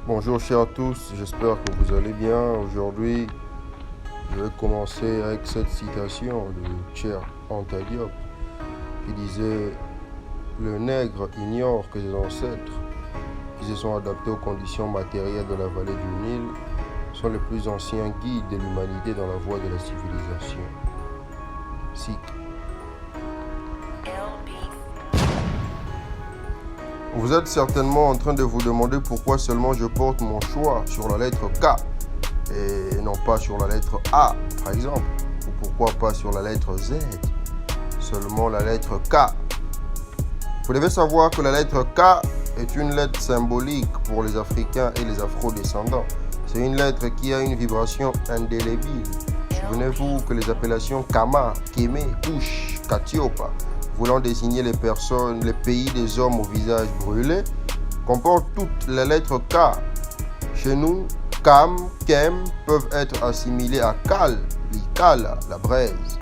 Bonjour chers tous, j'espère que vous allez bien. Aujourd'hui, je vais commencer avec cette citation de Cher Anta Diop qui disait: le nègre ignore que ses ancêtres, qui se sont adaptés aux conditions matérielles de la vallée du Nil, sont les plus anciens guides de l'humanité dans la voie de la civilisation. Sikh. Vous êtes certainement en train de vous demander pourquoi seulement je porte mon choix sur la lettre K et non pas sur la lettre A, par exemple, ou pourquoi pas sur la lettre Z, seulement la lettre K. Vous devez savoir que la lettre K est une lettre symbolique pour les Africains et les Afro-descendants. C'est une lettre qui a une vibration indélébile. Souvenez-vous que les appellations Kama, Kémé, Kush, Katiopa, voulant désigner les personnes, les pays des hommes au visage brûlé, comportent toutes les lettres K. Chez nous, Kam, Kem peuvent être assimilés à Kal, l'Ikala, la braise.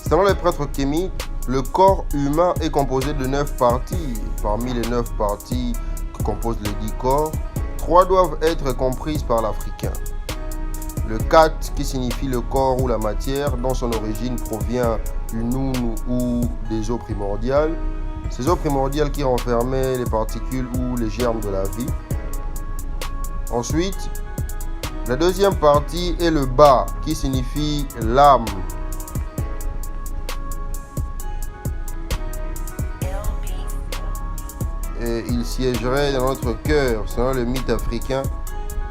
Selon les prêtres kémites, le corps humain est composé de 9 parties. Parmi les 9 parties que composent les 10 corps, 3 doivent être comprises par l'Africain. Le Kat, qui signifie le corps ou la matière, dont son origine provient du Noun ou des eaux primordiales. Ces eaux primordiales qui renfermaient les particules ou les germes de la vie. Ensuite, la deuxième partie est le Ba, qui signifie l'âme. Et il siégerait dans notre cœur, selon le mythe africain.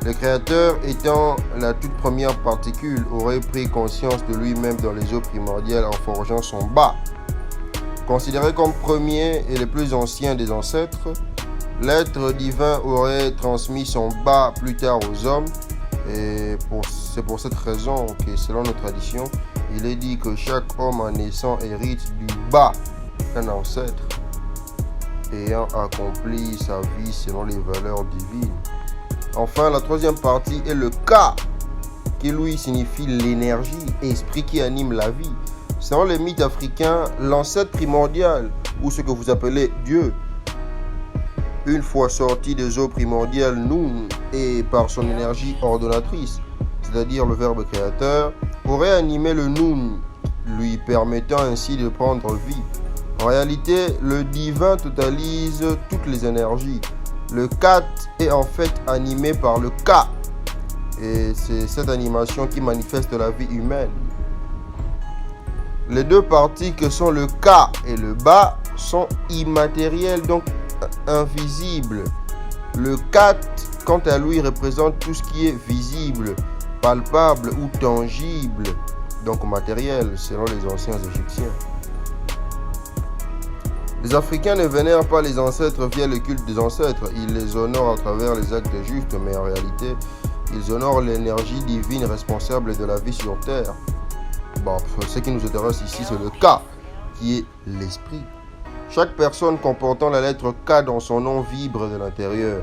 Le créateur, étant la toute première particule, aurait pris conscience de lui-même dans les eaux primordiales en forgeant son Ba. Considéré comme premier et le plus ancien des ancêtres, l'être divin aurait transmis son Ba plus tard aux hommes. Et c'est pour cette raison que, selon nos traditions, il est dit que chaque homme en naissant hérite du Ba d'un ancêtre, ayant accompli sa vie selon les valeurs divines. Enfin, la troisième partie est le K, qui lui signifie l'énergie, esprit qui anime la vie. Selon les mythes africains, l'ancêtre primordial, ou ce que vous appelez Dieu, une fois sorti des eaux primordiales, Noun, et par son énergie ordonnatrice, c'est-à-dire le verbe créateur, aurait animé le Noun, lui permettant ainsi de prendre vie. En réalité, le divin totalise toutes les énergies. Le Kat est en fait animé par le K. Et c'est cette animation qui manifeste la vie humaine. Les deux parties que sont le K et le Ba sont immatérielles, donc invisibles. Le Kat, quant à lui, représente tout ce qui est visible, palpable ou tangible, donc matériel, selon les anciens Égyptiens. Les Africains ne vénèrent pas les ancêtres via le culte des ancêtres, ils les honorent à travers les actes justes, mais en réalité, ils honorent l'énergie divine responsable de la vie sur Terre. Bon, ce qui nous intéresse ici, c'est le K, qui est l'esprit. Chaque personne comportant la lettre K dans son nom vibre de l'intérieur,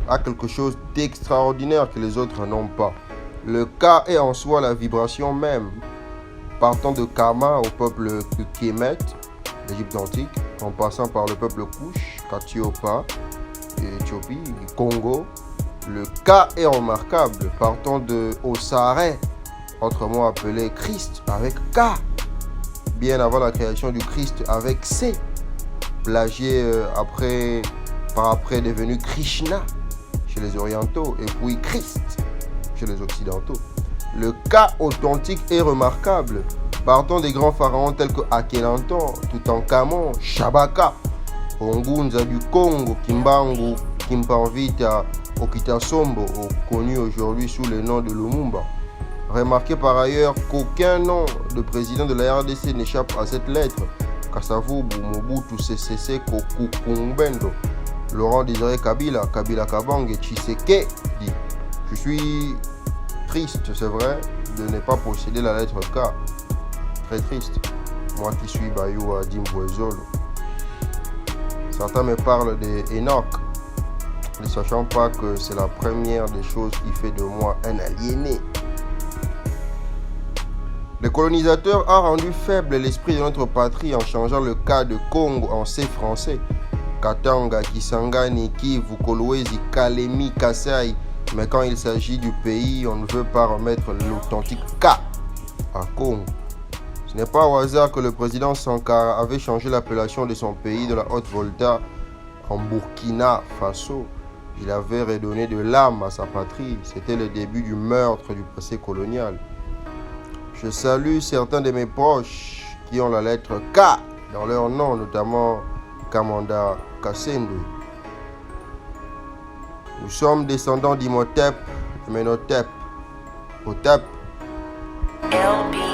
a quelque chose d'extraordinaire que les autres n'ont pas. Le K est en soi la vibration même, partant de Kama au peuple Kémet, l'Égypte antique, en passant par le peuple Kush, Katiopa, Éthiopie, Congo. Le K est remarquable, partant de Osaré, autrement appelé Christ, avec K, bien avant la création du Christ avec C, plagié par après devenu Krishna chez les orientaux, et puis Christ chez les occidentaux. Le K authentique est remarquable, partant des grands pharaons tels que Akhenaton, Toutankhamon, Shabaka, Ongunza du Congo, Kimbangu, Kimpanvita, Okitasombo, connu aujourd'hui sous le nom de Lumumba. Remarquez par ailleurs qu'aucun nom de président de la RDC n'échappe à cette lettre. Kasavubu, Mobutu, Sese Seko, Kumbendo, Laurent Désiré Kabila, Kabila Kabange, Tshisekedi. Je suis triste, c'est vrai, de ne pas posséder la lettre K. Très triste. Moi qui suis Bayou à Dimbouezolo. Certains me parlent d'Enoch, ne sachant pas que c'est la première des choses qui fait de moi un aliéné. Le colonisateur a rendu faible l'esprit de notre patrie en changeant le K de Congo en C français. Katanga, Kisangani, Kivu, Kolwezi, Kalemi, Kasai. Mais quand il s'agit du pays, on ne veut pas remettre l'authentique K à Congo. Ce n'est pas au hasard que le président Sankara avait changé l'appellation de son pays de la Haute-Volta en Burkina Faso. Il avait redonné de l'âme à sa patrie. C'était le début du meurtre du passé colonial. Je salue certains de mes proches qui ont la lettre K dans leur nom, notamment Kamanda Kassendwe. Nous sommes descendants d'Imhotep, de Menhotep, Hotep. LB.